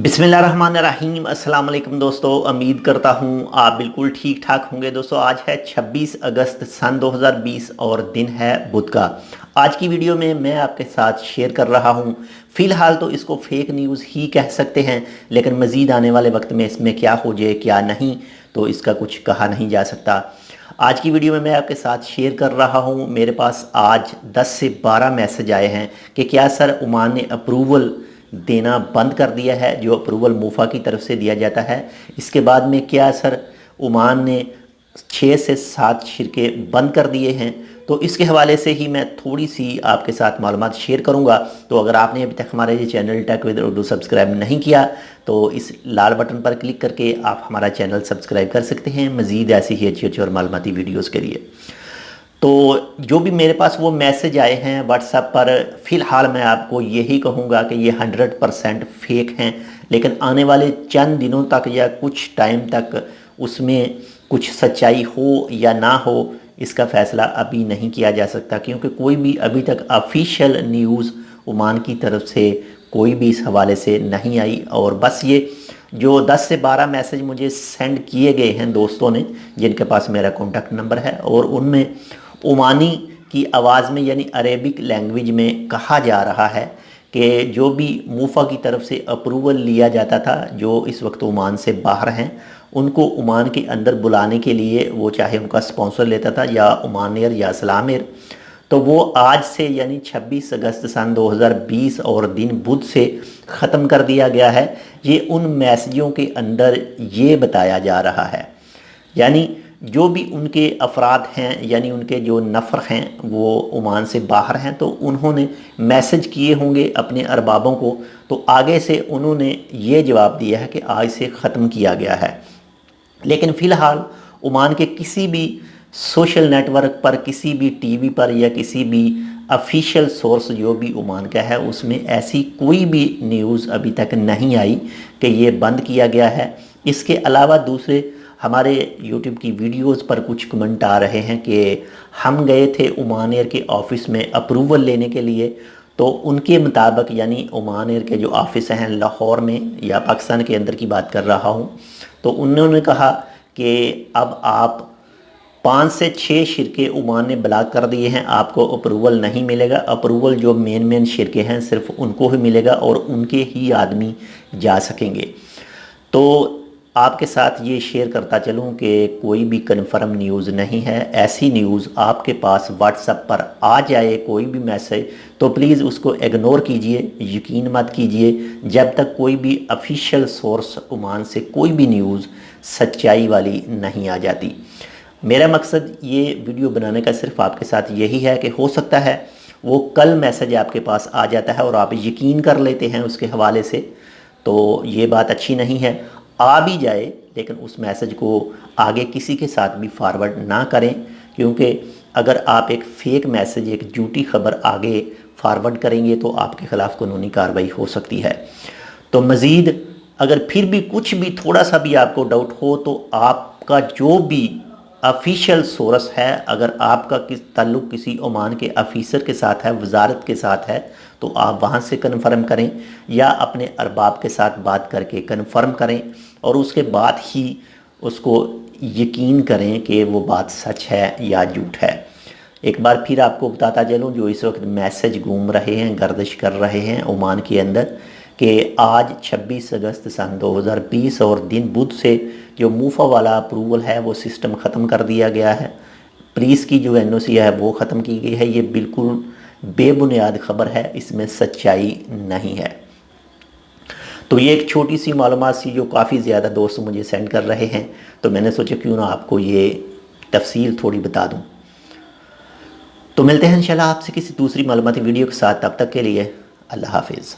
बिस्मिल्लाहिर्रहमानिर्रहीम। अस्सलाम वालेकुम दोस्तों, उम्मीद करता हूँ आप बिल्कुल ठीक ठाक होंगे। दोस्तों आज है 26 अगस्त सन 2020 और दिन है बुध का। आज की वीडियो में मैं आपके साथ शेयर कर रहा हूँ, फ़िलहाल तो इसको फेक न्यूज़ ही कह सकते हैं, लेकिन मज़ीद आने वाले वक्त में इसमें क्या हो जाए क्या नहीं तो इसका कुछ कहा नहीं जा सकता। आज की वीडियो में मैं आपके साथ शेयर कर रहा हूँ, मेरे पास आज 10 से 12 मैसेज आए हैं कि क्या सर ओमान ने अप्रूवल देना बंद कर दिया है, जो अप्रूवल मूफा की तरफ से दिया जाता है। इसके बाद में क्या सर ओमान ने 6 से 7 शिरके बंद कर दिए हैं, तो इसके हवाले से ही मैं थोड़ी सी आपके साथ मालूमात शेयर करूंगा। तो अगर आपने अभी तक हमारे ये channel tech with Urdu subscribe नहीं किया तो इस लाल बटन पर क्लिक करके आप हमारा चैनल सब्सक्राइब कर सकते हैं मज़ीद ऐसी ही अच्छी अच्छी और मालूमाती वीडियोज़ के लिए। तो जो भी मेरे पास वो मैसेज आए हैं व्हाट्सएप पर, फ़िलहाल मैं आपको यही कहूँगा कि ये 100% फेक हैं, लेकिन आने वाले चंद दिनों तक या कुछ टाइम तक उसमें कुछ सच्चाई हो या ना हो इसका फ़ैसला अभी नहीं किया जा सकता, क्योंकि कोई भी अभी तक ऑफिशियल न्यूज़ ओमान की तरफ से कोई भी इस हवाले से नहीं आई। और बस ये जो 10 से 12 मैसेज मुझे सेंड किए गए हैं दोस्तों ने, जिनके पास मेरा कॉन्टैक्ट नंबर है, और उनमें ओमानी की आवाज़ में यानी अरेबिक लैंग्वेज में कहा जा रहा है कि जो भी मूफा की तरफ से अप्रूवल लिया जाता था, जो इस वक्त ओमान से बाहर हैं, उनको ओमान के अंदर बुलाने के लिए वो चाहे उनका स्पॉन्सर लेता था या ओमान एयर या सलाम एयर, तो वो आज से यानी 26 अगस्त सन 2020 और दिन बुध से ख़त्म कर दिया गया है। ये उन मैसेजों के अंदर ये बताया जा रहा है, यानी जो भी उनके अफराद हैं यानी उनके जो नफ़र हैं वो ओमान से बाहर हैं, तो उन्होंने मैसेज किए होंगे अपने अरबाबों को, तो आगे से उन्होंने ये जवाब दिया है कि आज से ख़त्म किया गया है। लेकिन फ़िलहाल ओमान के किसी भी सोशल नेटवर्क पर, किसी भी टीवी पर या किसी भी ऑफिशियल सोर्स जो भी ओमान का है उसमें ऐसी कोई भी न्यूज़ अभी तक नहीं आई कि ये बंद किया गया है। इसके अलावा दूसरे हमारे YouTube की वीडियोस पर कुछ कमेंट आ रहे हैं कि हम गए थे ओमान एयर के ऑफ़िस में अप्रूवल लेने के लिए, तो उनके मुताबिक यानी ओमान एयर के जो ऑफ़िस हैं लाहौर में या पाकिस्तान के अंदर की बात कर रहा हूँ, तो उन्होंने कहा कि अब आप 5 से 6 शिरके ओमान ने ब्लॉक कर दिए हैं, आपको अप्रूवल नहीं मिलेगा। अप्रूवल जो मेन शिरके हैं सिर्फ उनको ही मिलेगा और उनके ही आदमी जा सकेंगे। तो आपके साथ ये शेयर करता चलूँ कि कोई भी कन्फर्म न्यूज़ नहीं है। ऐसी न्यूज़ आपके पास व्हाट्सएप पर आ जाए कोई भी मैसेज, तो प्लीज़ उसको इग्नोर कीजिए, यकीन मत कीजिए जब तक कोई भी ऑफिशियल सोर्स ओमान से कोई भी न्यूज़ सच्चाई वाली नहीं आ जाती। मेरा मकसद ये वीडियो बनाने का सिर्फ आपके साथ यही है कि हो सकता है वो कल मैसेज आपके पास आ जाता है और आप यकीन कर लेते हैं उसके हवाले से, तो ये बात अच्छी नहीं है। आ भी जाए लेकिन उस मैसेज को आगे किसी के साथ भी फॉरवर्ड ना करें, क्योंकि अगर आप एक फ़ेक मैसेज, एक झूठी खबर आगे फॉरवर्ड करेंगे तो आपके ख़िलाफ़ कानूनी कार्रवाई हो सकती है। तो मज़ीद अगर फिर भी कुछ भी थोड़ा सा भी आपको डाउट हो तो आपका जो भी ऑफिशियल सोर्स है, अगर आपका ताल्लुक़ किसी ओमान के ऑफिसर के साथ है, वजारत के साथ है, तो आप वहाँ से कन्फर्म करें या अपने अरबाब के साथ बात करके कन्फर्म करें और उसके बाद ही उसको यकीन करें कि वो बात सच है या झूठ है। एक बार फिर आपको बताता चलूँ, जो इस वक्त मैसेज घूम रहे हैं, गर्दिश कर रहे हैं ओमान के अंदर, कि आज 26 अगस्त सन 2020 और दिन बुध से जो मूफा वाला अप्रूवल है वो सिस्टम ख़त्म कर दिया गया है। पुलिस की जो NOC है वो ख़त्म की गई है। ये बिल्कुल बेबुनियाद ख़बर है, इसमें सच्चाई नहीं है। तो ये एक छोटी सी मालूमात सी जो काफ़ी ज़्यादा दोस्त मुझे सेंड कर रहे हैं, तो मैंने सोचा क्यों ना आपको ये तफसील थोड़ी बता दूं। तो मिलते हैं इंशाल्लाह आपसे किसी दूसरी मालूमाती वीडियो के साथ, तब तक के लिए अल्लाह हाफिज़।